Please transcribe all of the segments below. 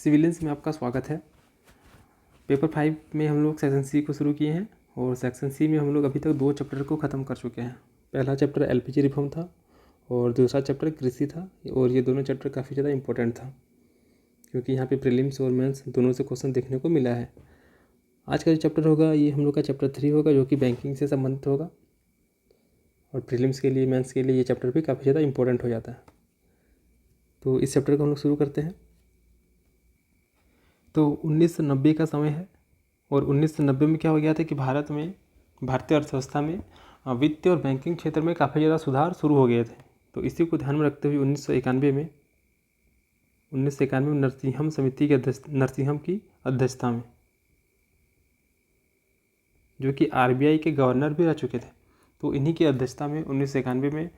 Civilians में आपका स्वागत है। पेपर 5 में हम लोग सेक्शन सी को शुरू किए हैं और सेक्शन सी में हम लोग अभी तक 2 चैप्टर को ख़त्म कर चुके हैं। पहला चैप्टर एलपीजी रिफॉर्म था और दूसरा चैप्टर कृषि था और ये दोनों चैप्टर काफ़ी ज़्यादा इंपॉर्टेंट था क्योंकि यहाँ पे प्रीलिम्स और मेंस दोनों से क्वेश्चन देखने को मिला है। आज का जो चैप्टर होगा ये हम लोग का चैप्टर 3 होगा जो कि बैंकिंग से संबंधित होगा और प्रीलिम्स के लिए मेंस के लिए ये चैप्टर भी काफ़ी ज़्यादा इंपॉर्टेंट हो जाता है। तो इस चैप्टर को हम लोग शुरू करते हैं। तो 1990 का समय है और 1990 में क्या हो गया था कि भारतीय अर्थव्यवस्था में वित्तीय और बैंकिंग क्षेत्र में काफ़ी ज़्यादा सुधार शुरू हो गए थे। तो इसी को ध्यान में रखते हुए 1991 में नरसिंहम की अध्यक्षता में, जो कि आरबीआई के गवर्नर भी रह चुके थे, तो इन्हीं की अध्यक्षता में 1991 में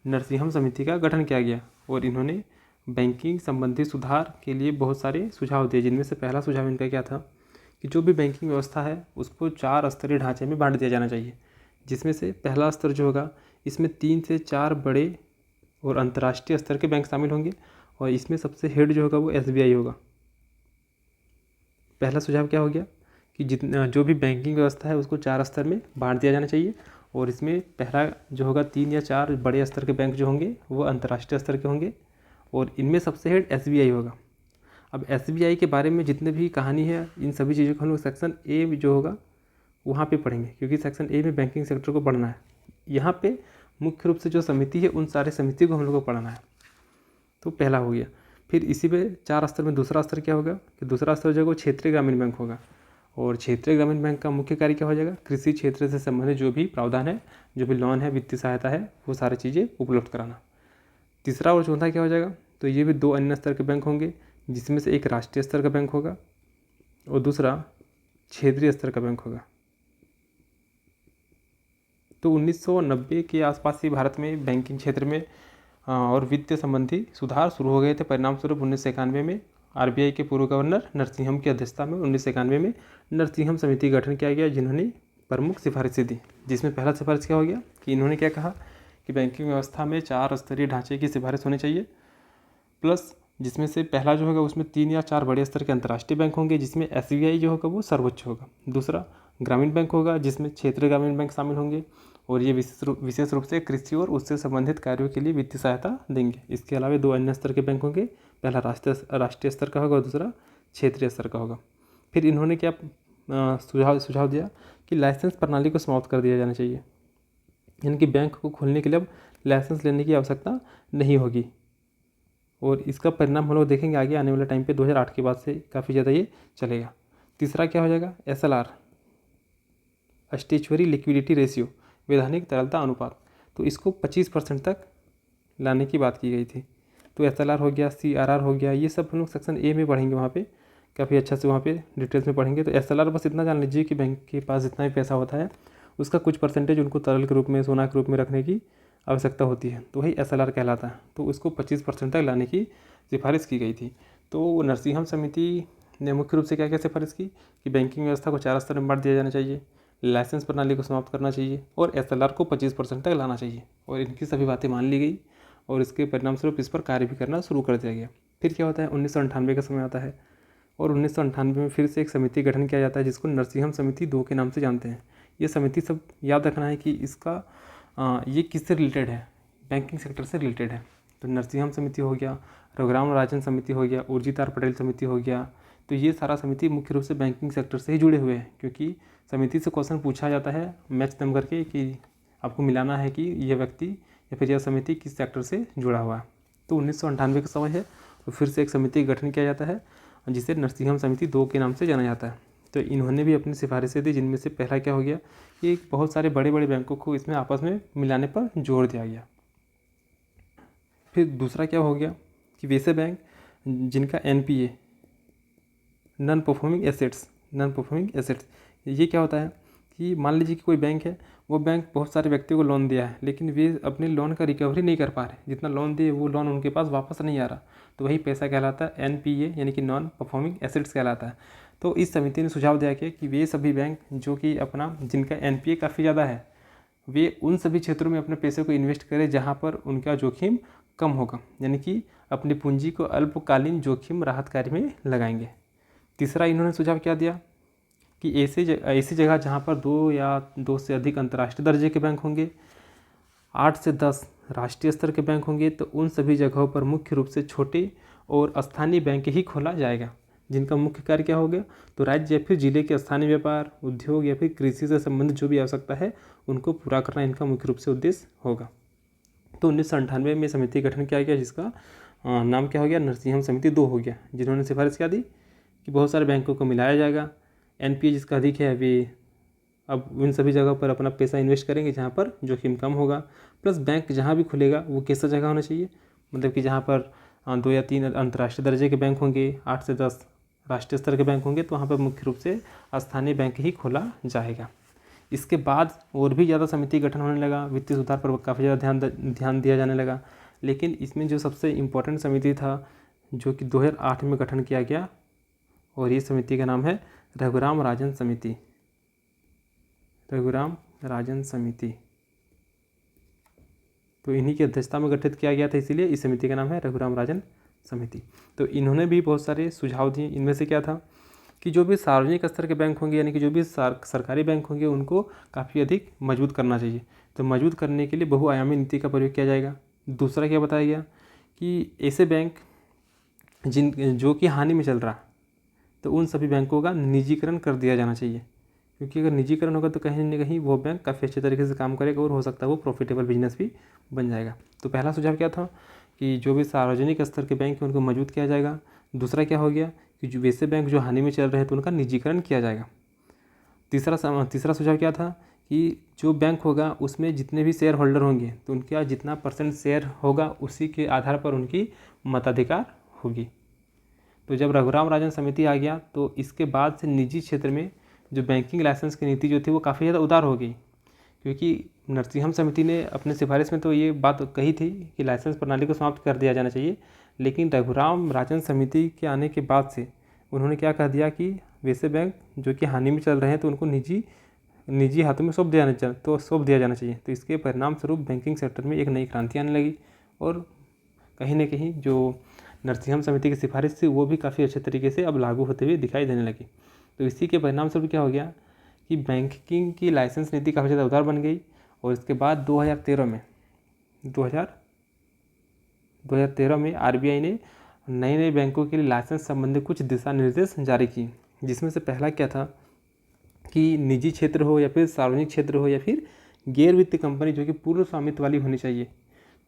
नरसिंहम समिति का गठन किया गया और इन्होंने बैंकिंग संबंधी सुधार के लिए बहुत सारे सुझाव दिए, जिनमें से पहला सुझाव इनका क्या था कि जो भी बैंकिंग व्यवस्था है उसको 4 स्तरीय ढांचे में बांट दिया जाना चाहिए, जिसमें से पहला स्तर जो होगा इसमें 3 से 4 बड़े और अंतर्राष्ट्रीय स्तर के बैंक शामिल होंगे और इसमें सबसे हेड जो होगा वो एसबीआई होगा। पहला सुझाव क्या हो गया कि जो भी बैंकिंग व्यवस्था है उसको 4 स्तर में बांट दिया जाना चाहिए और इसमें पहला जो होगा 3 या 4 बड़े स्तर के बैंक जो होंगे वो अंतर्राष्ट्रीय स्तर के होंगे और इनमें सबसे हेड एसबीआई होगा। अब एसबीआई के बारे में जितने भी कहानी है इन सभी चीज़ों को हम लोग सेक्शन ए जो होगा वहाँ पे पढ़ेंगे, क्योंकि सेक्शन ए में बैंकिंग सेक्टर को पढ़ना है। यहाँ पे मुख्य रूप से जो समिति है उन सारे समिति को हम लोग को पढ़ना है। तो पहला हो गया। फिर इसी पे 4 स्तर में दूसरा स्तर क्या होगा कि दूसरा स्तर जो है वो क्षेत्रीय ग्रामीण बैंक होगा और क्षेत्रीय ग्रामीण बैंक का मुख्य कार्य क्या हो जाएगा, कृषि क्षेत्र से संबंधित जो भी प्रावधान है, जो भी लोन है, वित्तीय सहायता है, वो सारी चीज़ें उपलब्ध कराना। तीसरा और चौथा क्या हो जाएगा, तो ये भी 2 अन्य स्तर के बैंक होंगे, जिसमें से एक राष्ट्रीय स्तर का बैंक होगा और दूसरा क्षेत्रीय स्तर का बैंक होगा। तो 1990 के आसपास ही भारत में बैंकिंग क्षेत्र में और वित्तीय संबंधी सुधार शुरू हो गए थे। परिणाम स्वरूप 1991 में आरबीआई के पूर्व गवर्नर नरसिंहम की अध्यक्षता में 1991 में नरसिंहम समिति का गठन किया गया, जिन्होंने प्रमुख सिफारिशें दी, जिसमें पहला सिफारिश क्या हो गया कि इन्होंने क्या कहा कि बैंकिंग व्यवस्था में 4 स्तरीय ढांचे की सिफारिश होनी चाहिए, प्लस जिसमें से पहला जो होगा उसमें 3 या 4 बड़े स्तर के अंतर्राष्ट्रीय बैंक होंगे, जिसमें एसबीआई जो होगा वो सर्वोच्च होगा। दूसरा ग्रामीण बैंक होगा, जिसमें क्षेत्रीय ग्रामीण बैंक शामिल होंगे और ये विशेष रूप से कृषि और उससे संबंधित कार्यों के लिए वित्तीय सहायता देंगे। इसके अलावा 2 अन्य स्तर के बैंक होंगे, पहला राष्ट्रीय स्तर का होगा और दूसरा क्षेत्रीय स्तर का होगा। फिर इन्होंने क्या सुझाव दिया कि लाइसेंस प्रणाली को समाप्त कर दिया जाना चाहिए, यानी कि बैंक को खोलने के लिए अब लाइसेंस लेने की आवश्यकता नहीं होगी और इसका परिणाम हम लोग देखेंगे आगे आने वाले टाइम पे 2008 के बाद से काफ़ी ज़्यादा ये चलेगा। तीसरा क्या हो जाएगा, एसएलआर, स्टैच्यूटरी लिक्विडिटी रेशियो, वैधानिक तरलता अनुपात, तो इसको 25% तक लाने की बात की गई थी। तो एसएलआर हो गया, सीआरआर हो गया, ये सब हम लोग सेक्शन ए में पढ़ेंगे, वहाँ पे काफ़ी अच्छा से वहाँ पे डिटेल्स में पढ़ेंगे। तो एसएलआर बस इतना जान लीजिए कि बैंक के पास जितना भी पैसा होता है उसका कुछ परसेंटेज उनको तरल के रूप में, सोना के रूप में रखने की आवश्यकता होती है, तो वही एसएलआर कहलाता है। तो उसको 25% तक लाने की सिफारिश की गई थी। तो नरसिंहम समिति ने मुख्य रूप से क्या क्या सिफारिश की कि बैंकिंग व्यवस्था को 4 स्तर में बांट दिया जाना चाहिए, लाइसेंस प्रणाली को समाप्त करना चाहिए और एसएलआर को 25% तक लाना चाहिए और इनकी सभी बातें मान ली गई और इसके परिणाम स्वरूप इस पर कार्य भी करना शुरू कर दिया गया। फिर क्या होता है, 1998 का समय आता है और 1998 में फिर से एक समिति गठन किया जाता है, जिसको नरसिंहम समिति 2 के नाम से जानते हैं। ये समिति सब याद रखना है कि इसका ये किससे रिलेटेड है, बैंकिंग सेक्टर से रिलेटेड है। तो नरसिंहम समिति हो गया, रघुराम राजन समिति हो गया, उर्जित आर पटेल समिति हो गया, तो ये सारा समिति मुख्य रूप से बैंकिंग सेक्टर से ही जुड़े हुए हैं, क्योंकि समिति से क्वेश्चन पूछा जाता है मैच दम करके कि आपको मिलाना है कि यह व्यक्ति या फिर यह समिति किस सेक्टर से जुड़ा हुआ है। तो 1998 का समय है तो फिर से एक समिति का गठन किया जाता है जिसे नरसिंहम समिति 2 के नाम से जाना जाता है। तो इन्होंने भी अपनी सिफारिशें दी, जिनमें से पहला क्या हो गया कि बहुत सारे बड़े बड़े बैंकों को इसमें आपस में मिलाने पर जोर दिया गया। फिर दूसरा क्या हो गया कि वैसे बैंक जिनका एनपीए, नॉन परफॉर्मिंग एसेट्स, ये क्या होता है कि मान लीजिए कि कोई बैंक है, वो बैंक बहुत सारे व्यक्तियों को लोन दिया है लेकिन वे अपने लोन का रिकवरी नहीं कर पा रहे, जितना लोन दिए वो लोन उनके पास वापस नहीं आ रहा, तो वही पैसा कहलाता है एनपीए, यानी कि नॉन परफॉर्मिंग एसेट्स कहलाता है। तो इस समिति ने सुझाव दिया कि वे सभी बैंक जो कि जिनका एनपीए काफ़ी ज़्यादा है, वे उन सभी क्षेत्रों में अपने पैसे को इन्वेस्ट करें जहाँ पर उनका जोखिम कम होगा, यानी कि अपनी पूंजी को अल्पकालीन जोखिम राहत कार्य में लगाएंगे। तीसरा इन्होंने सुझाव क्या दिया कि ऐसी जगह जहाँ पर 2 या 2 से अधिक अंतर्राष्ट्रीय दर्जे के बैंक होंगे, 8 से 10 राष्ट्रीय स्तर के बैंक होंगे, तो उन सभी जगहों पर मुख्य रूप से छोटे और स्थानीय बैंक ही खोला जाएगा, जिनका मुख्य कार्य क्या होगा, तो राज्य या फिर जिले के स्थानीय व्यापार, उद्योग या फिर कृषि से संबंधित जो भी आवश्यकता है उनको पूरा करना इनका मुख्य रूप से उद्देश्य होगा। तो 1998 में समिति गठन किया गया, जिसका नाम क्या हो गया, नरसिंहम समिति 2 हो गया, जिन्होंने सिफारिश क्या दी कि बहुत सारे बैंकों को मिलाया जाएगा। एनपीए जिसका अधिक है वे अब उन सभी जगहों पर अपना पैसा इन्वेस्ट करेंगे जहाँ पर जोखिम कम होगा। प्लस बैंक जहाँ भी खुलेगा वो कैसा जगह होना चाहिए, मतलब कि जहाँ पर 2 या 3 अंतर्राष्ट्रीय दर्जे के बैंक होंगे, 8 से 10 राष्ट्रीय स्तर के बैंक होंगे, तो वहाँ पर मुख्य रूप से स्थानीय बैंक ही खोला जाएगा। इसके बाद और भी ज़्यादा समिति गठन होने लगा, वित्तीय सुधार पर काफ़ी ज़्यादा ध्यान दिया जाने लगा। लेकिन इसमें जो सबसे इम्पोर्टेंट समिति था जो कि 2008 में गठन किया गया, और ये समिति का नाम है रघुराम राजन समिति। रघुराम राजन समिति, तो इन्हीं की अध्यक्षता में गठित किया गया था, इसीलिए इस समिति का नाम है रघुराम राजन समिति। तो इन्होंने भी बहुत सारे सुझाव दिए। इनमें से क्या था कि जो भी सार्वजनिक स्तर के बैंक होंगे, यानी कि जो भी सरकारी बैंक होंगे, उनको काफ़ी अधिक मजबूत करना चाहिए। तो मजबूत करने के लिए बहुआयामी नीति का प्रयोग किया जाएगा। दूसरा क्या बताया गया कि ऐसे बैंक जो कि हानि में चल रहा, तो उन सभी बैंकों का निजीकरण कर दिया जाना चाहिए, क्योंकि अगर निजीकरण होगा तो कहीं ना कहीं वो बैंक काफ़ी अच्छे तरीके से काम करेगा और हो सकता है वो प्रॉफिटेबल बिजनेस भी बन जाएगा। तो पहला सुझाव क्या था कि जो भी सार्वजनिक स्तर के बैंक हैं उनको मजबूत किया जाएगा। दूसरा क्या हो गया कि जो वैसे बैंक जो हानि में चल रहे हैं तो उनका निजीकरण किया जाएगा। तीसरा सुझाव क्या था कि जो बैंक होगा उसमें जितने भी शेयर होल्डर होंगे तो उनका जितना % शेयर होगा उसी के आधार पर उनकी मताधिकार होगी। तो जब रघुराम राजन समिति आ गया तो इसके बाद से निजी क्षेत्र में जो बैंकिंग लाइसेंस की नीति जो थी वो काफ़ी ज़्यादा उदार हो गई, क्योंकि नरसिंहम समिति ने अपने सिफारिश में तो ये बात कही थी कि लाइसेंस प्रणाली को समाप्त कर दिया जाना चाहिए, लेकिन रघुराम राजन समिति के आने के बाद से उन्होंने क्या कह दिया कि वैसे बैंक जो कि हानि में चल रहे हैं तो उनको निजी हाथों में सौंप दिया जाना चाहिए। तो इसके परिणाम स्वरूप बैंकिंग सेक्टर में एक नई क्रांति आने लगी, और कहीं ना कहीं जो नरसिंहम समिति की सिफारिश थी वो भी काफ़ी अच्छे तरीके से अब लागू होते हुए दिखाई देने लगी। तो इसी के परिणाम स्वरूप क्या हो गया कि बैंकिंग की लाइसेंस नीति काफ़ी ज़्यादा उदार बन गई। और इसके बाद 2013 में आरबीआई ने नए बैंकों के लिए लाइसेंस संबंधी कुछ दिशा निर्देश जारी किए, जिसमें से पहला क्या था कि निजी क्षेत्र हो या फिर सार्वजनिक क्षेत्र हो या फिर गैर वित्तीय कंपनी जो कि पूर्ण स्वामित्व वाली होनी चाहिए,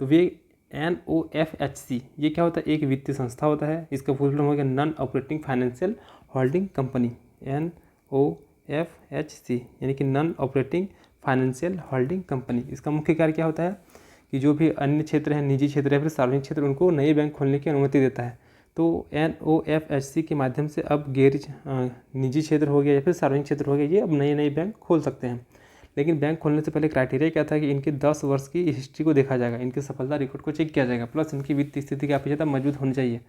तो वे NOFHC, ये क्या होता है, एक वित्तीय संस्था होता है। इसका फुल फॉर्म हो गया non operating financial holding company, NOFHC, यानी कि non operating financial holding company. इसका मुख्य कार्य क्या होता है कि जो भी अन्य क्षेत्र हैं, निजी क्षेत्र या फिर सार्वजनिक क्षेत्र, उनको नए बैंक खोलने की अनुमति देता है। तो NOFHC के माध्यम से अब गैर निजी क्षेत्र हो गया या फिर सार्वजनिक क्षेत्र हो गया, ये अब नए बैंक खोल सकते हैं। लेकिन बैंक खोलने से पहले क्राइटेरिया क्या था कि इनके 10 वर्ष की हिस्ट्री को देखा जाएगा, इनके सफलता रिकॉर्ड को चेक किया जाएगा, प्लस इनकी वित्तीय स्थिति काफ़ी ज़्यादा मजबूत होनी चाहिए।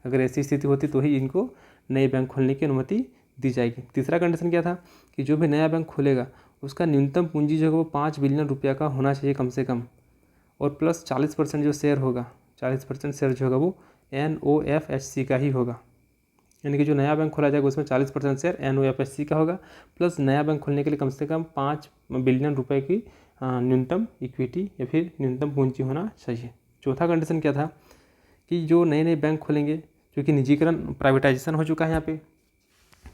अगर ऐसी स्थिति होती तो ही इनको नए बैंक खोलने की अनुमति दी जाएगी। तीसरा कंडीशन क्या था कि जो भी नया बैंक खोलेगा उसका न्यूनतम पूंजी जो है वो 5 बिलियन रुपया का होना चाहिए कम से कम, और प्लस 40% जो शेयर होगा, 40% शेयर जो होगा वो NOFHC का ही होगा। यानी कि जो नया बैंक खोला जाएगा उसमें 40% शेयर NOFHC का होगा, प्लस नया बैंक खोलने के लिए कम से कम 5 बिलियन रुपए की न्यूनतम इक्विटी या फिर न्यूनतम पूंजी होना चाहिए। चौथा कंडीशन क्या था कि जो नए बैंक खोलेंगे, क्योंकि निजीकरण प्राइवेटाइजेशन हो चुका है यहाँ पे,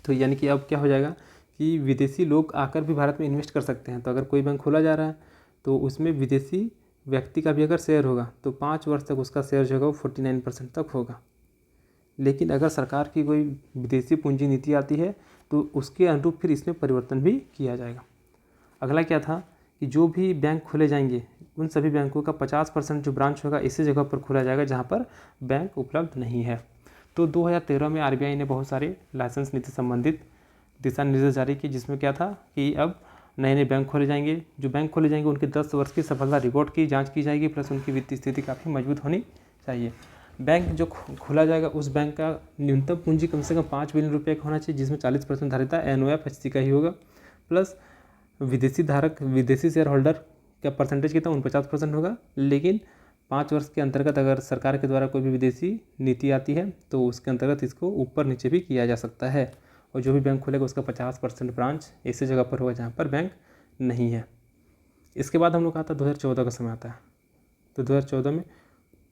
तो यानी कि अब क्या हो जाएगा कि विदेशी लोग आकर भी भारत में इन्वेस्ट कर सकते हैं। तो अगर कोई बैंक खोला जा रहा है तो उसमें विदेशी व्यक्ति का भी अगर शेयर होगा तो 5 वर्ष तक उसका शेयर जो होगा वो 49% तक होगा। लेकिन अगर सरकार की कोई विदेशी पूंजी नीति आती है तो उसके अनुरूप फिर इसमें परिवर्तन भी किया जाएगा। अगला क्या था कि जो भी बैंक खोले जाएंगे उन सभी बैंकों का 50% जो ब्रांच होगा इसी जगह पर खोला जाएगा जहाँ पर बैंक उपलब्ध नहीं है। तो 2013 में आरबीआई ने बहुत सारे लाइसेंस नीति संबंधित दिशा निर्देश जारी किए, जिसमें क्या था कि अब नए बैंक खोले जाएंगे। जो बैंक खोले जाएंगे उनके 10 वर्ष की सफलता रिकॉर्ड की जांच की जाएगी, प्लस उनकी वित्तीय स्थिति काफ़ी मजबूत होनी चाहिए। बैंक जो खोला जाएगा उस बैंक का न्यूनतम पूंजी कम से कम 5 बिलियन रुपये का होना चाहिए, जिसमें 40% धारिता NOFHC का ही होगा, प्लस विदेशी शेयर होल्डर का परसेंटेज कितना 49% होगा, लेकिन 5 वर्ष के अंतर्गत अगर सरकार के द्वारा कोई भी विदेशी नीति आती है तो उसके अंतर्गत इसको ऊपर नीचे भी किया जा सकता है। और जो भी बैंक खुलेगा उसका 50% ब्रांच ऐसी जगह पर होगा जहाँ पर बैंक नहीं है। इसके बाद हम लोग आता है 2014 का समय आता है। तो 2014 में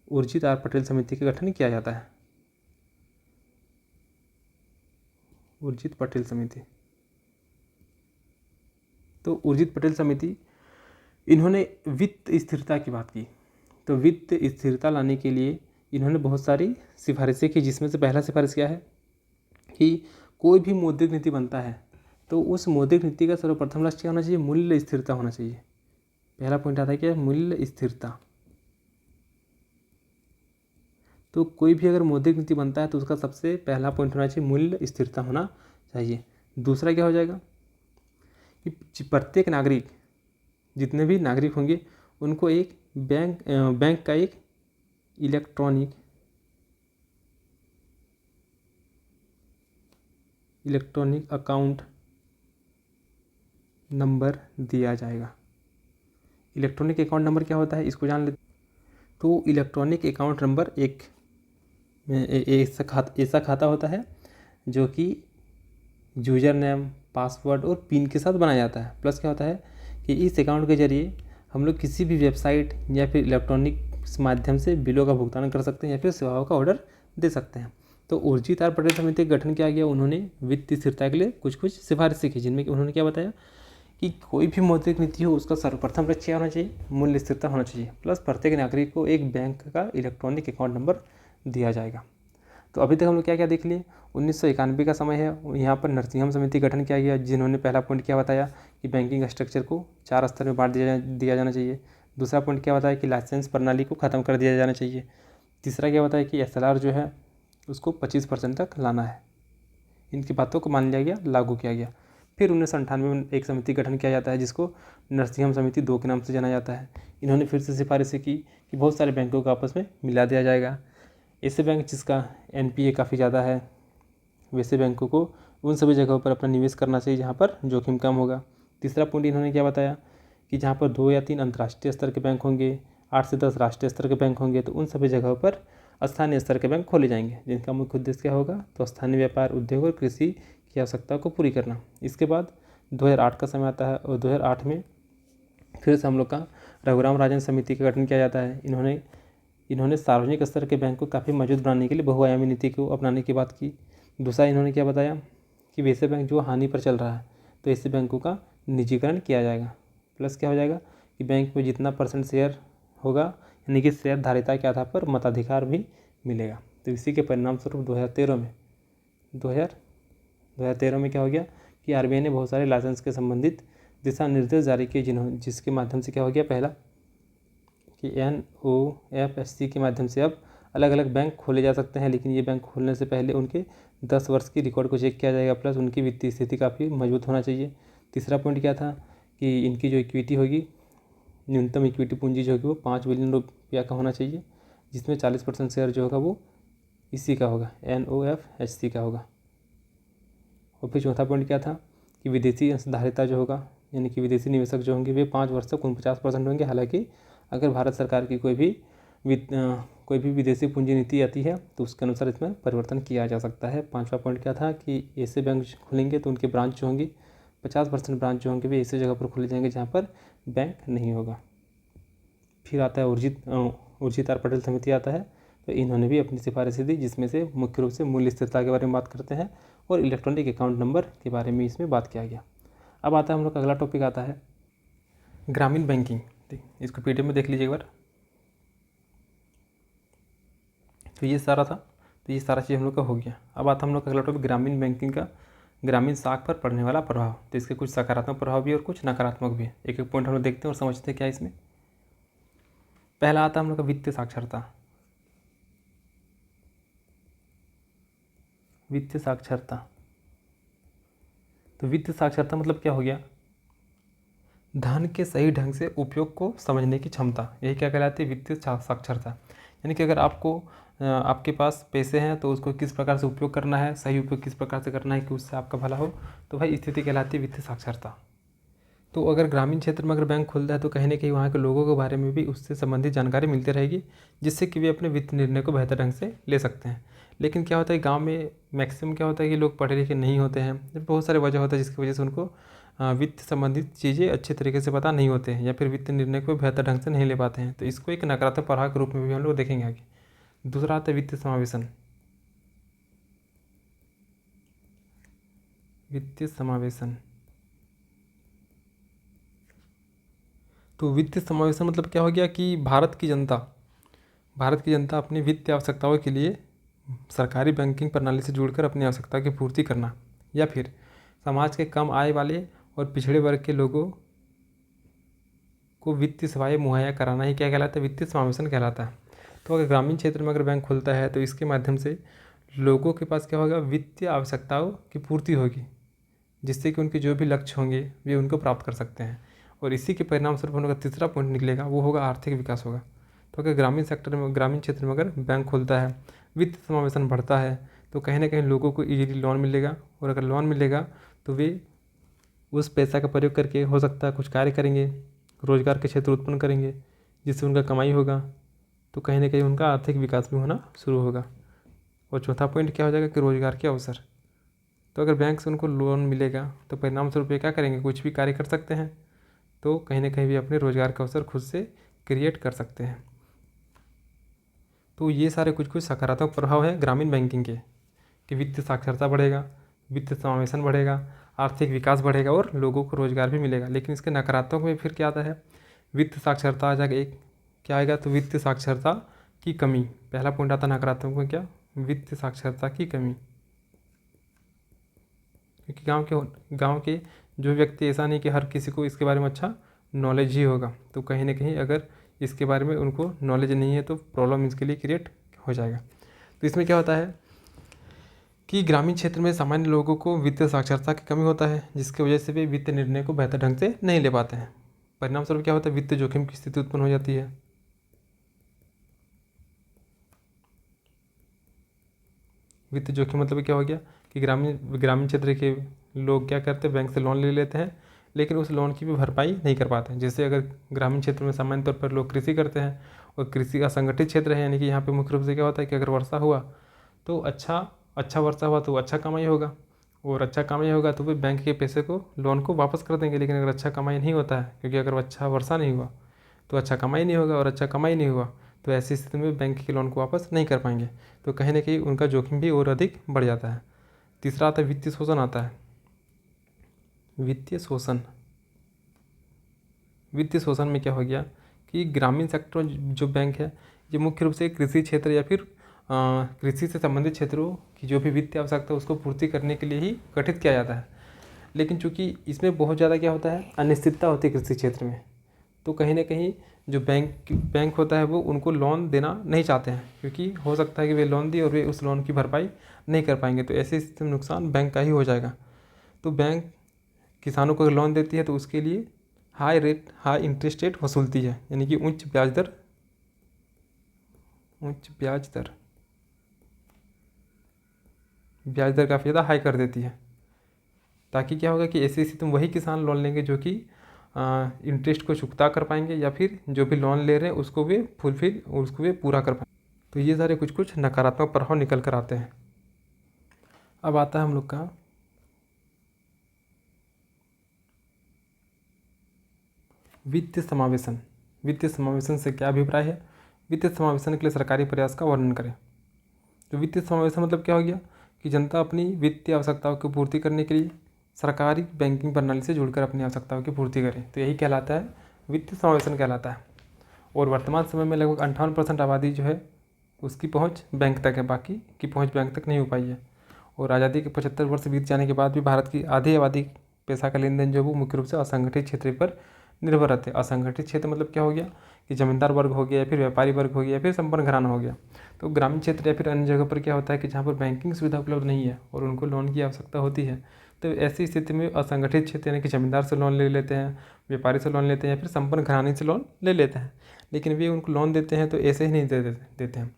उर्जित आर पटेल समिति का गठन किया जाता है। उर्जित पटेल समिति, तो उर्जित पटेल समिति इन्होंने वित्त स्थिरता की बात की। तो वित्त स्थिरता लाने के लिए इन्होंने बहुत सारी सिफारिशें की, जिसमें से पहला सिफारिश क्या है कि कोई भी मौद्रिक नीति बनता है तो उस मौद्रिक नीति का सर्वप्रथम लक्ष्य क्या होना चाहिए, मूल्य स्थिरता होना चाहिए। पहला पॉइंट आता है क्या, मूल्य स्थिरता। तो कोई भी अगर मौद्रिक नीति बनता है तो उसका सबसे पहला पॉइंट होना चाहिए मूल्य स्थिरता होना चाहिए। दूसरा क्या हो जाएगा कि प्रत्येक नागरिक, जितने भी नागरिक होंगे उनको एक बैंक का एक इलेक्ट्रॉनिक अकाउंट नंबर दिया जाएगा। इलेक्ट्रॉनिक अकाउंट नंबर क्या होता है इसको जान लेते। तो इलेक्ट्रॉनिक अकाउंट नंबर एक ऐसा खाता होता है जो कि यूजर नेम, पासवर्ड और पिन के साथ बनाया जाता है। प्लस क्या होता है कि इस अकाउंट के जरिए हम लोग किसी भी वेबसाइट या फिर इलेक्ट्रॉनिक माध्यम से बिलों का भुगतान कर सकते हैं या फिर सेवाओं का ऑर्डर दे सकते हैं। तो उर्जित आर पटेल समिति का गठन किया गया। उन्होंने वित्तीय स्थिरता के लिए कुछ सिफारिशें की, जिनमें उन्होंने क्या बताया कि कोई भी मौद्रिक नीति हो उसका सर्वप्रथम लक्ष्य क्या होना चाहिए, मूल्य स्थिरता होना चाहिए। प्लस प्रत्येक नागरिक को एक बैंक का इलेक्ट्रॉनिक अकाउंट नंबर दिया जाएगा। तो अभी तक हम लोग क्या क्या देख लिए। 1991 का समय है, यहाँ पर नरसिंहम समिति गठन किया गया, जिन्होंने पहला पॉइंट क्या बताया कि बैंकिंग स्ट्रक्चर को 4 स्तर में बांट दिया जाना चाहिए। दूसरा पॉइंट क्या बताया कि लाइसेंस प्रणाली को ख़त्म कर दिया जाना चाहिए। तीसरा क्या बताया कि SLR जो है उसको 25% तक लाना है। इनकी बातों को मान लिया गया, लागू किया गया। फिर 1998 में एक समिति गठन किया जाता है जिसको नरसिंहम समिति 2 के नाम से जाना जाता है। इन्होंने फिर से सिफारिशें की कि बहुत सारे बैंकों को आपस में मिला दिया जाएगा। ऐसे बैंक जिसका NPA काफ़ी ज़्यादा है, वैसे बैंकों को उन सभी जगहों पर अपना निवेश करना चाहिए जहाँ पर जोखिम कम होगा। तीसरा पॉइंट इन्होंने क्या बताया कि जहाँ पर 2 या 3 अंतर्राष्ट्रीय स्तर के बैंक होंगे, 8 से 10 राष्ट्रीय स्तर के बैंक होंगे, तो उन सभी जगहों पर स्थानीय स्तर के बैंक खोले जाएंगे, जिनका मुख्य उद्देश्य क्या होगा, तो स्थानीय व्यापार, उद्योग और कृषि की आवश्यकता को पूरी करना। इसके बाद 2008 का समय आता है और 2008 में फिर से हम लोग का रघुराम राजन समिति का गठन किया जाता है। इन्होंने सार्वजनिक स्तर के बैंक को काफ़ी मजबूत बनाने के लिए बहुआयामी नीति को अपनाने की बात की। दूसरा इन्होंने क्या बताया कि वैसे बैंक जो हानि पर चल रहा है तो ऐसे बैंकों का निजीकरण किया जाएगा। प्लस क्या हो जाएगा कि बैंक में जितना % शेयर होगा, यानी कि शेयर धारिता के आधार पर मताधिकार भी मिलेगा। तो इसी के परिणाम स्वरूप 2013 में क्या हो गया कि RBI ने बहुत सारे लाइसेंस के संबंधित दिशा निर्देश जारी किए, जिसके माध्यम से क्या हो गया, पहला कि NOFSC के माध्यम से अब अलग अलग बैंक खोले जा सकते हैं, लेकिन ये बैंक खोलने से पहले उनके 10 वर्ष की रिकॉर्ड को चेक किया जाएगा। प्लस उनकी वित्तीय स्थिति काफ़ी मजबूत होना चाहिए। तीसरा पॉइंट क्या था कि इनकी जो इक्विटी होगी, न्यूनतम इक्विटी पूंजी जो होगी वो 5 बिलियन रुपया का होना चाहिए, जिसमें 40% शेयर जो होगा वो इसी का होगा, NOFSC का होगा। और फिर चौथा पॉइंट क्या था कि विदेशी अंशधारिता जो होगा, यानी कि विदेशी निवेशक जो होंगे वे 5 वर्ष तक 49% होंगे। हालांकि अगर भारत सरकार की कोई भी विदेशी पूंजी नीति आती है तो उसके अनुसार इसमें परिवर्तन किया जा सकता है। 5वां पॉइंट क्या था कि ऐसे बैंक खुलेंगे तो उनके ब्रांच जो होंगी 50% ब्रांच जो होंगे वे ऐसी जगह पर खोले जाएंगे जहाँ पर बैंक नहीं होगा। फिर आता है उर्जित आर पटेल समिति आता है, तो इन्होंने भी अपनी सिफारिशें दी, जिसमें से मुख्य रूप से मूल्य स्थिरता के बारे में बात करते हैं और इलेक्ट्रॉनिक अकाउंट नंबर के बारे में इसमें बात किया गया। अब आता है हम लोग का अगला टॉपिक आता है ग्रामीण बैंकिंग। इसको PDF में देख लीजिए एक बार। तो ये सारा था, तो ये सारा चीज़ हम लोग का हो गया। अब आता हम लोग का अगला टॉपिक ग्रामीण बैंकिंग का ग्रामीण शाख पर पड़ने वाला प्रभाव। तो इसके कुछ सकारात्मक प्रभाव भी और कुछ नकारात्मक भी है। एक एक पॉइंट हम लोग देखते हैं और समझते हैं क्या इसमें। पहला आता है हम लोग का वित्तीय साक्षरता। वित्तीय साक्षरता, तो वित्तीय साक्षरता मतलब क्या हो गया, धन के सही ढंग से उपयोग को समझने की क्षमता, यही क्या कहलाती है, वित्तीय साक्षरता। यानी कि अगर आपके पास पैसे हैं तो उसको किस प्रकार से उपयोग करना है, सही उपयोग किस प्रकार से करना है कि उससे आपका भला हो, तो भाई स्थिति कहलाती है वित्तीय साक्षरता। तो अगर ग्रामीण क्षेत्र में अगर बैंक खुलता है तो कहीं ना कहीं वहाँ के लोगों के बारे में भी उससे संबंधित जानकारी मिलती रहेगी, जिससे कि वे अपने वित्त निर्णय को बेहतर ढंग से ले सकते हैं। लेकिन क्या होता है गांव में मैक्सिमम क्या होता है कि लोग पढ़े लिखे नहीं होते हैं, बहुत सारे वजह होता है जिसकी वजह से उनको वित्त संबंधित चीज़ें अच्छे तरीके से पता नहीं होते हैं, या फिर वित्त निर्णय को बेहतर ढंग से नहीं ले पाते हैं। तो इसको एक नकारात्मक प्रभाव के रूप में भी हम लोग देखेंगे आगे। दूसरा आता है वित्तीय समावेशन। वित्तीय समावेशन, तो वित्तीय समावेशन मतलब क्या हो गया कि भारत की जनता अपनी वित्तीय आवश्यकताओं के लिए सरकारी बैंकिंग प्रणाली से जुड़कर अपनी आवश्यकता की पूर्ति करना, या फिर समाज के कम आय वाले और पिछड़े वर्ग के लोगों को वित्तीय सेवाएं मुहैया कराना ही क्या कहलाता है, वित्तीय समावेशन कहलाता है। तो अगर ग्रामीण क्षेत्र में अगर बैंक खुलता है तो इसके माध्यम से लोगों के पास क्या होगा, वित्तीय आवश्यकताओं की पूर्ति होगी, जिससे कि उनके जो भी लक्ष्य होंगे वे उनको प्राप्त कर सकते हैं। और इसी के परिणाम स्वरूप उनका तीसरा पॉइंट निकलेगा, वो होगा आर्थिक विकास होगा। तो अगर ग्रामीण क्षेत्र में अगर बैंक खुलता है, वित्त समावेशन बढ़ता है, तो कहीं ना कहीं लोगों को इजीली लोन मिलेगा, और अगर लोन मिलेगा तो वे उस पैसा का प्रयोग करके हो सकता है कुछ कार्य करेंगे, रोजगार के क्षेत्र उत्पन्न करेंगे, जिससे उनका कमाई होगा, तो कहीं ना कहीं उनका आर्थिक विकास भी होना शुरू होगा। और चौथा पॉइंट क्या हो जाएगा कि रोजगार के अवसर। तो अगर बैंक से उनको लोन मिलेगा तो परिणाम स्वरूप ये क्या करेंगे, कुछ भी कार्य कर सकते हैं, तो कहीं ना कहीं भी अपने रोजगार का अवसर खुद से क्रिएट कर सकते हैं। तो ये सारे कुछ कुछ सकारात्मक प्रभाव हैं ग्रामीण बैंकिंग के, कि वित्तीय साक्षरता बढ़ेगा, वित्तीय समावेशन बढ़ेगा, आर्थिक विकास बढ़ेगा और लोगों को रोजगार भी मिलेगा। लेकिन इसके नकारात्मक में फिर क्या आता है, वित्तीय साक्षरता आ जाएगा, एक क्या आएगा, तो वित्तीय साक्षरता की कमी। पहला पॉइंट आता है नकारात्मक में क्या, वित्तीय साक्षरता की कमी। क्योंकि गांव के जो व्यक्ति, ऐसा नहीं कि हर किसी को इसके बारे में अच्छा नॉलेज ही होगा, तो कहीं ना कहीं अगर इसके बारे में उनको नॉलेज नहीं है तो प्रॉब्लम इसके लिए क्रिएट हो जाएगा। तो इसमें क्या होता है कि ग्रामीण क्षेत्र में सामान्य लोगों को वित्तीय साक्षरता की कमी होता है, जिसकी वजह से वे वित्तीय निर्णय को बेहतर ढंग से नहीं ले पाते हैं। परिणाम स्वरूप क्या होता है, वित्तीय जोखिम की स्थिति उत्पन्न हो जाती है। वित्तीय जोखिम मतलब क्या हो गया कि ग्रामीण क्षेत्र के लोग क्या करते हैं, बैंक से लोन ले लेते हैं, लेकिन उस लोन की भी भरपाई नहीं कर पाते हैं। जैसे अगर ग्रामीण क्षेत्र में सामान्य तौर पर लोग कृषि करते हैं, और कृषि असंगठित क्षेत्र है, यानी कि यहाँ पे मुख्य रूप से क्या होता है कि अगर वर्षा हुआ तो अच्छा वर्षा हुआ तो अच्छा कमाई होगा, और अच्छा कमाई होगा तो वे बैंक के पैसे को, लोन को वापस कर देंगे। लेकिन अगर अच्छा कमाई नहीं होता है, क्योंकि अगर अच्छा वर्षा नहीं हुआ तो अच्छा कमाई नहीं होगा, और अच्छा कमाई नहीं हुआ तो ऐसी स्थिति में बैंक के लोन को वापस नहीं कर पाएंगे, तो कहीं ना कहीं उनका जोखिम भी और अधिक बढ़ जाता है। तीसरा आता है वित्तीय शोषण आता है। वित्तीय शोषण, वित्तीय शोषण में क्या हो गया कि ग्रामीण सेक्टर जो बैंक है, ये मुख्य रूप से कृषि क्षेत्र या फिर कृषि से संबंधित क्षेत्रों की जो भी वित्तीय आवश्यकता है उसको पूर्ति करने के लिए ही गठित किया जाता है। लेकिन चूंकि इसमें बहुत ज़्यादा क्या होता है, अनिश्चितता होती है कृषि क्षेत्र में, तो कहीं ना कहीं जो बैंक होता है वो उनको लोन देना नहीं चाहते हैं, क्योंकि हो सकता है कि वे लोन दिए और वे उस लोन की भरपाई नहीं कर पाएंगे, तो ऐसी स्थिति में नुकसान बैंक का ही हो जाएगा। तो बैंक किसानों को अगर लोन देती है तो उसके लिए हाई इंटरेस्ट रेट वसूलती है, यानी कि उच्च ब्याज दर काफ़ी ज़्यादा हाई कर देती है, ताकि क्या होगा कि ऐसी स्थिति में वही किसान लोन लेंगे जो कि इंटरेस्ट को चुकता कर पाएंगे, या फिर जो भी लोन ले रहे हैं उसको वे पूरा कर पाएंगे। तो ये सारे कुछ कुछ नकारात्मक प्रभाव निकल कर आते हैं। अब आता है हम लोग का वित्तीय समावेशन। वित्तीय समावेशन से क्या अभिप्राय है, वित्तीय समावेशन के लिए सरकारी प्रयास का वर्णन करें। तो वित्तीय समावेशन मतलब क्या हो गया कि जनता अपनी वित्तीय आवश्यकताओं की पूर्ति करने के लिए सरकारी बैंकिंग प्रणाली से जुड़कर अपनी आवश्यकताओं की पूर्ति करें, तो यही कहलाता है वित्तीय समावेशन कहलाता है। और वर्तमान समय में लगभग 58% आबादी जो है उसकी पहुंच बैंक तक है, बाकी की पहुंच बैंक तक नहीं हो पाई है। और आज़ादी के 75 वर्ष बीत जाने के बाद भी भारत की आधी आबादी पैसा का लेन देन जो वो मुख्य रूप से असंगठित क्षेत्र पर निर्भर रहते हैं। असंगठित क्षेत्र मतलब क्या हो गया कि जमींदार वर्ग हो गया, या फिर व्यापारी वर्ग हो गया, या फिर संपन्न घराना हो गया। तो ग्रामीण क्षेत्र या फिर अन्य जगह पर क्या होता है कि जहाँ पर बैंकिंग सुविधा उपलब्ध नहीं है और उनको लोन की आवश्यकता होती है, तो ऐसी स्थिति में असंगठित क्षेत्र यानी कि जमींदार से लोन ले लेते हैं, व्यापारी से लोन लेते हैं, या फिर संपन्न घराने से लोन ले लेते हैं। लेकिन वे उनको लोन देते हैं तो ऐसे ही नहीं देते हैं,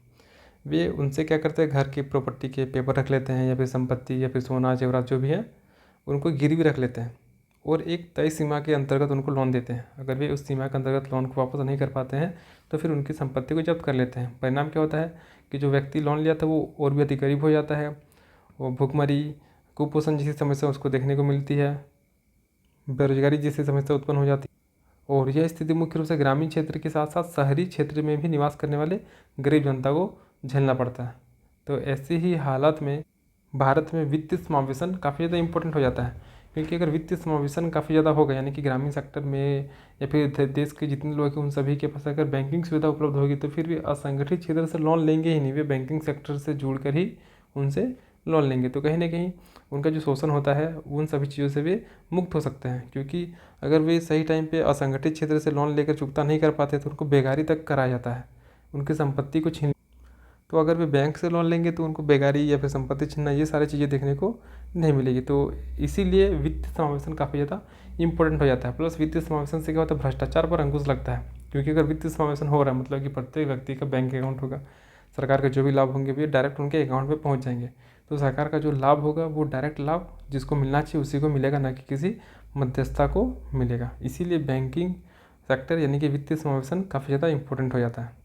वे उनसे क्या करते हैं, घर की प्रॉपर्टी के पेपर रख लेते हैं, या फिर संपत्ति या फिर सोना जेवरात जो भी है उनको गिरवी रख लेते हैं, और एक तय सीमा के अंतर्गत उनको लोन देते हैं। अगर वे उस सीमा के अंतर्गत लोन को वापस नहीं कर पाते हैं तो फिर उनकी संपत्ति को जब्त कर लेते हैं। परिणाम क्या होता है कि जो व्यक्ति लोन लिया था वो और भी अधिक गरीब हो जाता है, वो भूखमरी, कुपोषण जैसी समस्या उसको देखने को मिलती है, बेरोजगारी जैसी समस्या उत्पन्न हो जाती है। और यह स्थिति मुख्य रूप से ग्रामीण क्षेत्र के साथ साथ शहरी क्षेत्र में भी निवास करने वाले गरीब जनता को झेलना पड़ता है। तो ऐसी ही हालत में भारत में वित्तीय समावेशन काफ़ी ज़्यादा इंपॉर्टेंट हो जाता है, क्योंकि अगर वित्तीय समावेशन काफ़ी ज़्यादा होगा, यानी कि ग्रामीण सेक्टर में या फिर देश के जितने लोग हैं उन सभी के पास अगर बैंकिंग सुविधा उपलब्ध होगी तो फिर वे असंगठित क्षेत्र से लोन लेंगे ही नहीं, वे बैंकिंग सेक्टर से जुड़कर ही उनसे लोन लेंगे। तो कहीं ना कहीं उनका जो शोषण होता है उन सभी चीज़ों से वे मुक्त हो सकते हैं, क्योंकि अगर वे सही टाइम पे असंगठित क्षेत्र से लोन लेकर चुकता नहीं कर पाते तो उनको बेगारी तक कराया जाता है, उनकी संपत्ति को छीन। तो अगर वे बैंक से लोन लेंगे तो उनको बेगारी या फिर संपत्ति छीनना ये सारी चीज़ें देखने को नहीं मिलेगी। तो इसीलिए वित्तीय समावेशन काफ़ी ज़्यादा इंपॉर्टेंट हो जाता है। प्लस वित्तीय समावेशन से क्या होता है, भ्रष्टाचार पर अंकुश लगता है, क्योंकि अगर वित्तीय समावेशन हो रहा है मतलब कि प्रत्येक व्यक्ति का बैंक अकाउंट होगा, सरकार के जो भी लाभ होंगे वे डायरेक्ट उनके अकाउंट में पहुँच जाएंगे। तो सरकार का जो लाभ होगा वो डायरेक्ट लाभ जिसको मिलना चाहिए उसी को मिलेगा, ना कि किसी मध्यस्थता को मिलेगा। इसीलिए बैंकिंग सेक्टर यानी कि वित्तीय समावेशन काफ़ी ज़्यादा इंपॉर्टेंट हो जाता है।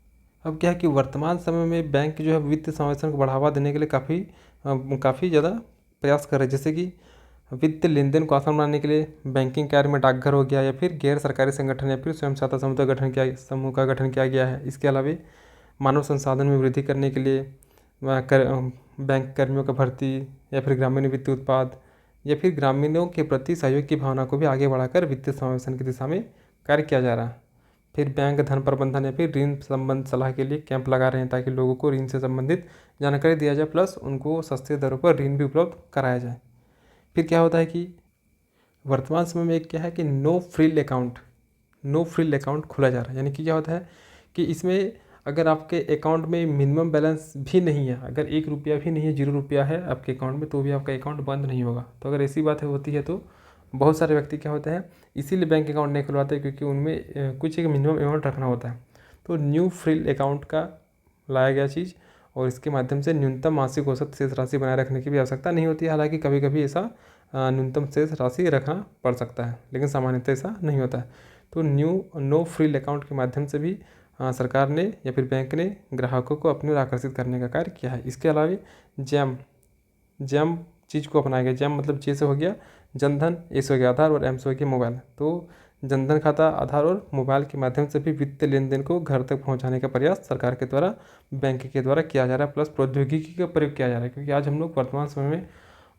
अब क्या है कि वर्तमान समय में बैंक जो है वित्तीय समावेशन को बढ़ावा देने के लिए काफ़ी ज़्यादा प्रयास कर रहे हैं। जैसे कि वित्तीय लेन देन को आसान बनाने के लिए बैंकिंग कार्य में डाकघर हो गया, या फिर गैर सरकारी संगठन या फिर स्वयं सहायता समूह का गठन किया गया है। इसके अलावा मानव संसाधन में वृद्धि करने के लिए बैंक कर्मियों का भर्ती, या फिर ग्रामीण वित्तीय उत्पाद, या फिर ग्रामीणों के प्रति सहयोग की भावना को भी आगे बढ़ाकर वित्तीय समावेशन की दिशा में कार्य किया जा रहा है। फिर बैंक धन प्रबंधन या फिर ऋण संबंध सलाह के लिए कैंप लगा रहे हैं, ताकि लोगों को ऋण से संबंधित जानकारी दिया जाए, प्लस उनको सस्ते दरों पर ऋण भी उपलब्ध कराया जाए। फिर क्या होता है कि वर्तमान समय में क्या है कि नो फ्रिल अकाउंट खोला जा रहा है। यानी कि क्या होता है कि इसमें अगर आपके अकाउंट में मिनिमम बैलेंस भी नहीं है, अगर 1 रुपया भी नहीं है, 0 रुपया है आपके अकाउंट में, तो भी आपका अकाउंट बंद नहीं होगा। तो अगर ऐसी बात होती है तो बहुत सारे व्यक्ति क्या होते हैं इसीलिए बैंक अकाउंट नहीं खुलवाते, क्योंकि उनमें कुछ एक मिनिमम अमाउंट रखना होता है। तो न्यू फ्रिल अकाउंट का लाया गया चीज़, और इसके माध्यम से न्यूनतम मासिक औसत शेष राशि बनाए रखने की भी आवश्यकता नहीं होती है। हालांकि कभी कभी ऐसा न्यूनतम शेष राशि रखना पड़ सकता है, लेकिन सामान्यतः ऐसा नहीं होता है। तो नो फ्रिल अकाउंट के माध्यम से भी सरकार ने या फिर बैंक ने ग्राहकों को अपनी ओर आकर्षित करने का कार्य किया है। इसके अलावा जैम चीज़ को अपनाया गया। जैम मतलब जे से हो गया जनधन, ए से हो गया आधार और एम से हो गया मोबाइल। तो जनधन खाता, आधार और मोबाइल के माध्यम से भी वित्तीय लेन देन को घर तक पहुंचाने का प्रयास सरकार के द्वारा, बैंक के द्वारा किया जा रहा है। प्लस प्रौद्योगिकी का प्रयोग किया जा रहा है, क्योंकि आज हम लोग वर्तमान समय में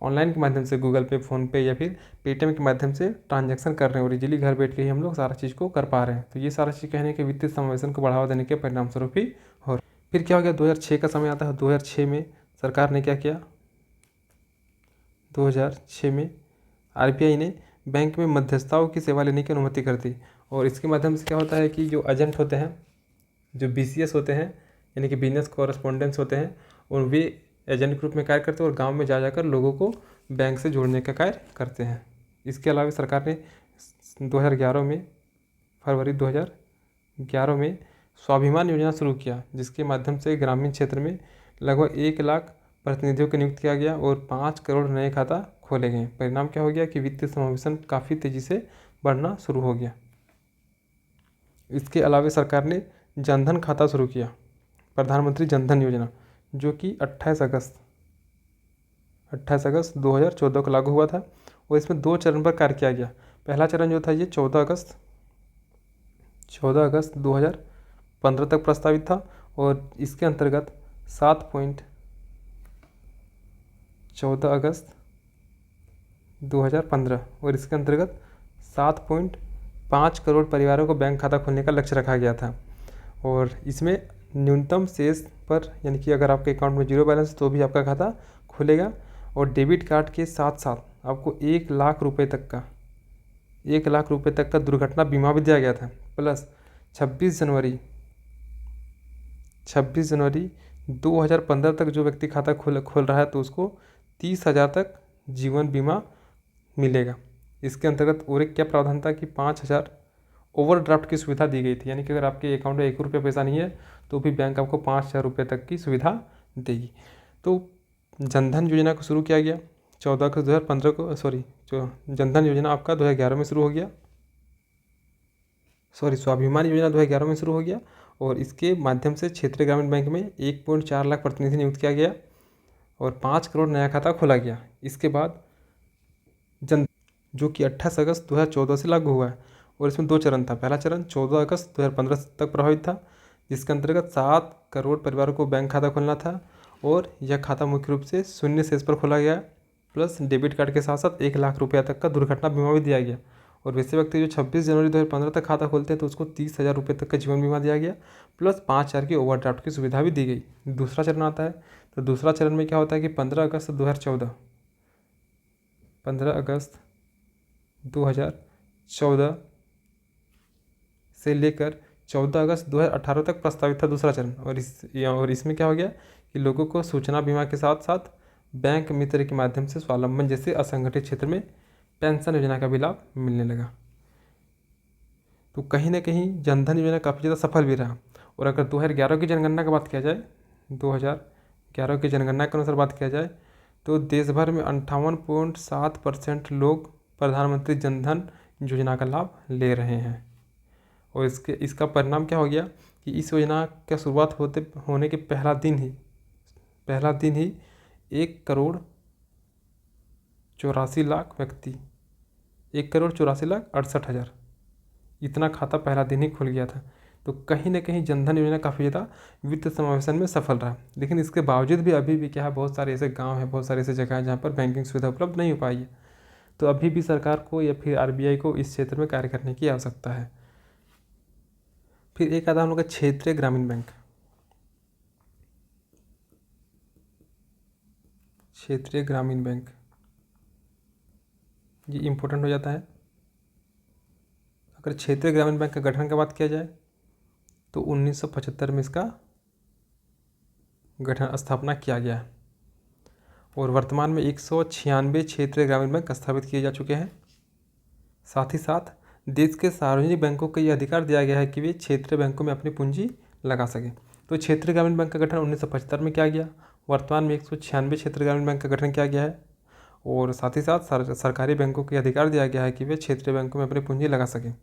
ऑनलाइन के माध्यम से गूगल पे, फ़ोनपे या फिर पेटीएम के माध्यम से ट्रांजैक्शन कर रहे हैं, और इजीली घर बैठ के ही हम लोग सारा चीज़ को कर पा रहे हैं। तो ये सारा चीज़ कहने के वित्तीय समावेशन को बढ़ावा देने के परिणाम स्वरूप ही हो रहा है। फिर क्या हो गया, 2006 का समय आता है। 2006 में सरकार ने क्या किया, 2006 में आरबीआई ने बैंक में मध्यस्थताओं की सेवा लेने की अनुमति कर दी। और इसके माध्यम से क्या होता है कि जो एजेंट होते हैं, जो बीसीएस होते हैं यानी कि बिजनेस कॉरेस्पोंडेंट्स होते हैं, और वे एजेंट के रूप में कार्य करते हैं और गांव में जा जाकर लोगों को बैंक से जोड़ने का कार्य करते हैं। इसके अलावा सरकार ने 2011 में, फरवरी 2011 में स्वाभिमान योजना शुरू किया, जिसके माध्यम से ग्रामीण क्षेत्र में लगभग 1 लाख प्रतिनिधियों को नियुक्त किया गया और 5 करोड़ नए खाता खोले गए। परिणाम क्या हो गया कि वित्तीय समावेशन काफ़ी तेज़ी से बढ़ना शुरू हो गया। इसके अलावा सरकार ने जनधन खाता शुरू किया, प्रधानमंत्री जनधन योजना, जो कि 28 अगस्त 2014 को लागू हुआ था। और इसमें 2 चरण पर कार्य किया गया। पहला चरण जो था ये 14 अगस्त 2015 तक प्रस्तावित था, और इसके अंतर्गत 14 अगस्त 2015 और इसके अंतर्गत 7.5 करोड़ परिवारों को बैंक खाता खोलने का लक्ष्य रखा गया था। और इसमें न्यूनतम शेष पर, यानी कि अगर आपके अकाउंट में 0 बैलेंस तो भी आपका खाता खुलेगा, और डेबिट कार्ड के साथ साथ आपको 1 लाख रुपए तक का दुर्घटना बीमा भी दिया गया था। प्लस 26 जनवरी 2015 तक जो व्यक्ति खाता खोल रहा है तो उसको 30,000 तक जीवन बीमा मिलेगा। इसके अंतर्गत और एक क्या प्रावधान था कि 5,000 ओवरड्राफ्ट की सुविधा दी गई थी, यानी कि अगर आपके अकाउंट में 1 रुपया पैसा नहीं है तो भी बैंक आपको 5,000 रुपये तक की सुविधा देगी। तो जनधन योजना को शुरू किया गया 14 जो जनधन योजना आपका 2011 में शुरू हो गया, स्वाभिमान योजना 2011 में शुरू हो गया और इसके माध्यम से क्षेत्रीय ग्रामीण बैंक में 1.4 लाख प्रतिनिधि नियुक्त किया गया और 5 करोड़ नया खाता खोला गया। इसके बाद जो कि 28 अगस्त 2014 से लागू हुआ है और इसमें 2 चरण था। पहला चरण 14 अगस्त 2015 तक प्रभावित था, जिसके अंतर्गत 7 करोड़ परिवारों को बैंक खाता खोलना था और यह खाता मुख्य रूप से शून्य शेष पर खोला गया, प्लस डेबिट कार्ड के साथ साथ 1 लाख रुपया तक का दुर्घटना बीमा भी दिया गया। और वैसे व्यक्ति जो 26 जनवरी 2015 तक खाता खोलते हैं तो उसको 30,000 रुपये तक का जीवन बीमा दिया गया, प्लस 5,000 की ओवरड्राफ्ट की सुविधा भी दी गई। दूसरा चरण आता है, तो दूसरा चरण में क्या होता है कि 15 अगस्त 2014 से लेकर 14 अगस्त 2018 तक प्रस्तावित था दूसरा चरण। और इसमें क्या हो गया कि लोगों को सूचना बीमा के साथ साथ बैंक मित्र के माध्यम से स्वावलंबन जैसे असंगठित क्षेत्र में पेंशन योजना का भी लाभ मिलने लगा। तो कहीं ना कहीं जनधन योजना काफ़ी ज़्यादा सफल भी रहा। और अगर 2011 की जनगणना की बात किया जाए, 2011 की जनगणना के अनुसार बात किया जाए तो देश भर में 58.7% लोग प्रधानमंत्री जनधन योजना का लाभ ले रहे हैं। और इसका परिणाम क्या हो गया कि इस योजना का शुरुआत होने के पहला दिन ही 1,84,68,000 इतना खाता पहला दिन ही खुल गया था। तो कहीं ना कहीं जनधन योजना काफ़ी ज़्यादा वित्त समावेशन में सफल रहा। लेकिन इसके बावजूद भी अभी भी क्या है, बहुत सारे ऐसे गांव हैं, बहुत सारे ऐसे जगह हैं जहाँ पर बैंकिंग सुविधा उपलब्ध नहीं हो पाई है। तो अभी भी सरकार को या फिर आरबीआई को इस क्षेत्र में कार्य करने की आवश्यकता है। फिर एक आता हम लोग का क्षेत्रीय ग्रामीण बैंक। क्षेत्रीय ग्रामीण बैंक ये इम्पोर्टेंट हो जाता है। अगर क्षेत्रीय ग्रामीण बैंक का गठन की बात किया जाए तो 1975 में इसका स्थापना किया गया है और वर्तमान में 196 क्षेत्रीय ग्रामीण बैंक स्थापित किए जा चुके हैं। साथ ही साथ देश के सार्वजनिक बैंकों को यह अधिकार दिया गया है कि वे क्षेत्रीय बैंकों में अपनी पूंजी लगा सकें। तो क्षेत्रीय ग्रामीण बैंक का गठन 1975 में किया गया। वर्तमान में 196 क्षेत्रीय ग्रामीण बैंक का गठन किया गया है और साथ ही साथ सरकारी बैंकों को अधिकार दिया गया है कि वे क्षेत्रीय बैंकों में अपनी पूंजी लगा सकें।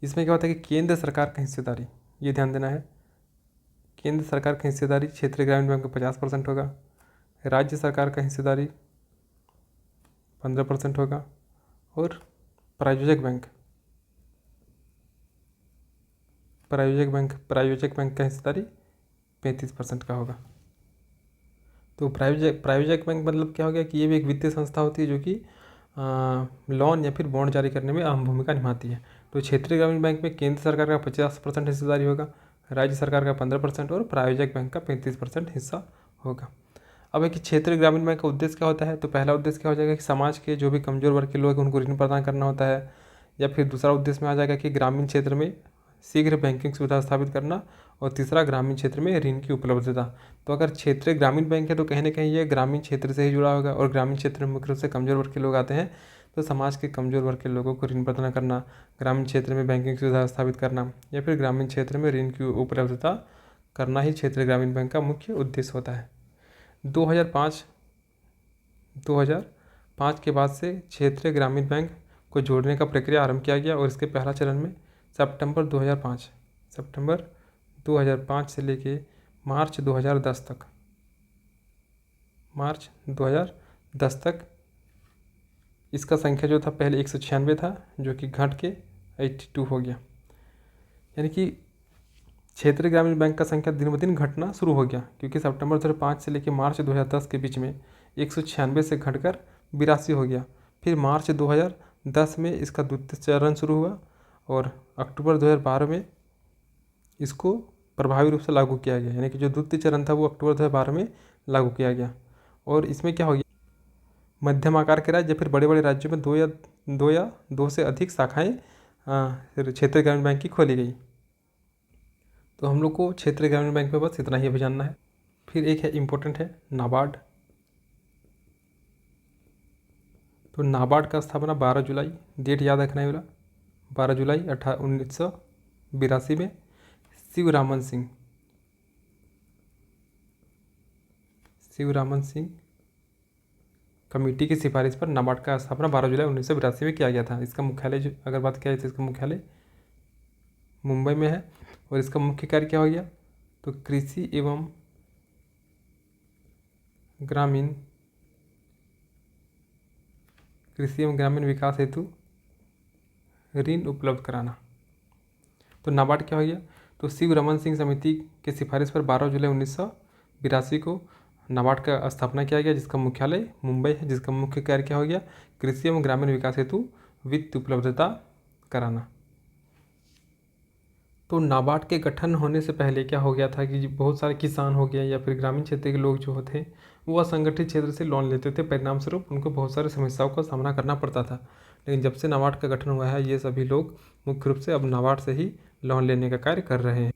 इसमें क्या होता है कि केंद्र सरकार का हिस्सेदारी, ये ध्यान देना है, केंद्र सरकार की हिस्सेदारी क्षेत्रीय ग्रामीण बैंक में 50% होगा, राज्य सरकार का हिस्सेदारी 15% होगा और प्रायोजक बैंक का हिस्सेदारी 35% का होगा। तो प्रायोजक बैंक मतलब क्या हो गया कि ये भी एक वित्तीय संस्था होती है जो कि लोन या फिर बॉन्ड जारी करने में अहम भूमिका निभाती है। तो क्षेत्रीय ग्रामीण बैंक में केंद्र सरकार का 50% हिस्सेदारी होगा, राज्य सरकार का 15% और प्रायोजक बैंक का 35% हिस्सा होगा। अब है कि क्षेत्रीय ग्रामीण बैंक का उद्देश्य क्या होता है, तो पहला उद्देश्य क्या हो जाएगा कि समाज के जो भी कमजोर वर्ग के लोग हैं उनको ऋण प्रदान करना होता है, या फिर दूसरा उद्देश्य में आ जाएगा कि ग्रामीण क्षेत्र में शीघ्र बैंकिंग सुविधा स्थापित करना, और तीसरा ग्रामीण क्षेत्र में ऋण की उपलब्धता। तो अगर क्षेत्रीय ग्रामीण बैंक है तो कहीं ना कहीं ये ग्रामीण क्षेत्र से ही जुड़ा होगा और ग्रामीण क्षेत्र में मुख्य रूप से कमजोर वर्ग के लोग आते हैं। तो समाज के कमजोर वर्ग के लोगों को ऋण प्रदान करना, ग्रामीण क्षेत्र में बैंकिंग सुविधा स्थापित करना या फिर ग्रामीण क्षेत्र में ऋण की उपलब्धता करना ही क्षेत्रीय ग्रामीण बैंक का मुख्य उद्देश्य होता है। 2005 के बाद से क्षेत्रीय ग्रामीण बैंक को जोड़ने का प्रक्रिया आरंभ किया गया और इसके पहला चरण में सितंबर 2005 से लेके मार्च 2010 तक इसका संख्या जो था पहले 196 था जो कि घट के 82 हो गया। यानी कि क्षेत्रीय ग्रामीण बैंक का संख्या दिन ब दिन घटना शुरू हो गया, क्योंकि सितंबर 2005 से लेकर मार्च 2010 के बीच में 196 से घटकर 82 हो गया। फिर मार्च 2010 में इसका द्वितीय चरण शुरू हुआ और अक्टूबर 2012 में इसको प्रभावी रूप से लागू किया गया। यानी कि जो द्वितीय चरण था वो अक्टूबर 2012 में लागू किया गया। और इसमें क्या हो गया, मध्यम आकार के राज्य या फिर बड़े बड़े राज्यों में दो से अधिक शाखाएं क्षेत्रीय ग्रामीण बैंक की खोली गई। तो हम लोग को क्षेत्रीय ग्रामीण बैंक में बस इतना ही अभी जानना है। फिर एक है इम्पोर्टेंट है नाबार्ड। तो नाबार्ड का स्थापना 12 जुलाई, डेट याद रखना है वाला, 12 जुलाई 1982 में शिवरामन सिंह कमेटी की सिफारिश पर नाबार्ड का स्थापना 12 जुलाई 1982 में किया गया था। इसका मुख्यालय जो अगर बात किया जाए तो इसका मुख्यालय मुंबई में है। और इसका मुख्य कार्य क्या हो गया, तो कृषि एवं ग्रामीण विकास हेतु ऋण उपलब्ध कराना। तो नाबार्ड क्या हो गया, तो शिव रमन सिंह समिति के सिफारिश पर 12 जुलाई 1982 को नाबार्ड का स्थापना किया गया, जिसका मुख्यालय मुंबई है, जिसका मुख्य कार्य क्या हो गया, कृषि एवं ग्रामीण विकास हेतु वित्त उपलब्धता कराना। तो नाबार्ड के गठन होने से पहले क्या हो गया था कि बहुत सारे किसान हो गए या फिर ग्रामीण क्षेत्र के लोग जो होते वो असंगठित क्षेत्र से लोन लेते थे, परिणाम स्वरूप उनको बहुत सारी समस्याओं का सामना करना पड़ता था। लेकिन जब से नाबार्ड का गठन हुआ है, ये सभी लोग मुख्य रूप से अब नाबार्ड से ही लोन लेने का कार्य कर रहे हैं।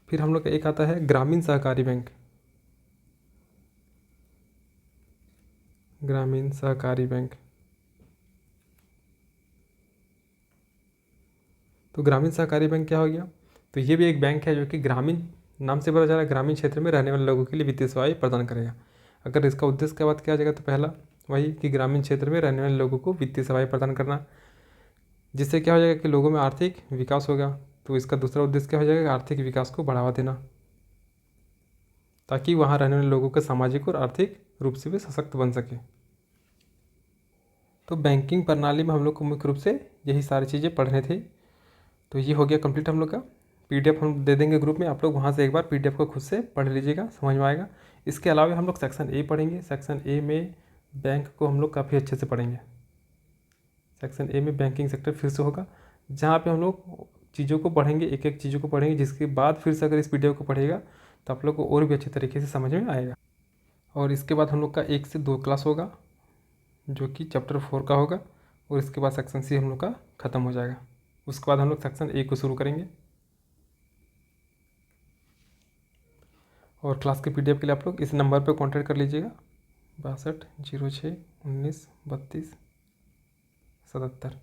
फिर हम लोग का एक आता है ग्रामीण सहकारी बैंक। ग्रामीण सहकारी बैंक, तो ग्रामीण सहकारी बैंक क्या हो गया, तो ये भी एक बैंक है जो कि ग्रामीण, नाम से पता चला ग्रामीण क्षेत्र में रहने वाले लोगों के लिए वित्तीय सेवाएं प्रदान करेगा। अगर इसका उद्देश्य की बात किया जाएगा तो पहला वही कि ग्रामीण क्षेत्र में रहने वाले लोगों को वित्तीय सेवाएं प्रदान करना, जिससे क्या हो जाएगा कि लोगों में आर्थिक विकास होगा। तो इसका दूसरा उद्देश्य क्या हो जाएगा, आर्थिक विकास को बढ़ावा देना, ताकि वहाँ रहने वाले लोगों के सामाजिक और आर्थिक रूप से भी सशक्त बन सके। तो बैंकिंग प्रणाली में हम लोग को मुख्य रूप से यही सारी चीज़ें पढ़ने थे। तो ये हो गया कंप्लीट हम लोग का। पीडीएफ हम दे देंगे ग्रुप में, आप लोग वहाँ से एक बार पीडीएफ को खुद से पढ़ लीजिएगा, समझ में आएगा। इसके अलावा हम लोग सेक्शन ए पढ़ेंगे। सेक्शन ए में बैंक को हम लोग काफ़ी अच्छे से पढ़ेंगे। सेक्शन ए में बैंकिंग सेक्टर फिर से होगा, जहाँ पे हम लोग चीज़ों को पढ़ेंगे, एक एक चीज़ों को पढ़ेंगे, जिसके बाद फिर से अगर इस पीडीएफ को पढ़ेगा तो आप लोग को और भी अच्छे तरीके से समझ में आएगा। और इसके बाद हम लोग का 1 से 2 क्लास होगा, जो कि चैप्टर 4 का होगा। और इसके बाद सेक्शन सी हम लोग का ख़त्म हो जाएगा। उसके बाद हम लोग सेक्शन ए को शुरू करेंगे। और क्लास के पीडीएफ के लिए आप लोग इस नंबर पर कांटेक्ट कर लीजिएगा, 6206193277।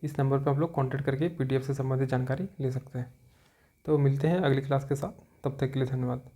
इस नंबर पर आप लोग कांटेक्ट करके पीडीएफ से संबंधित जानकारी ले सकते हैं। तो मिलते हैं अगली क्लास के साथ, तब तक के लिए धन्यवाद।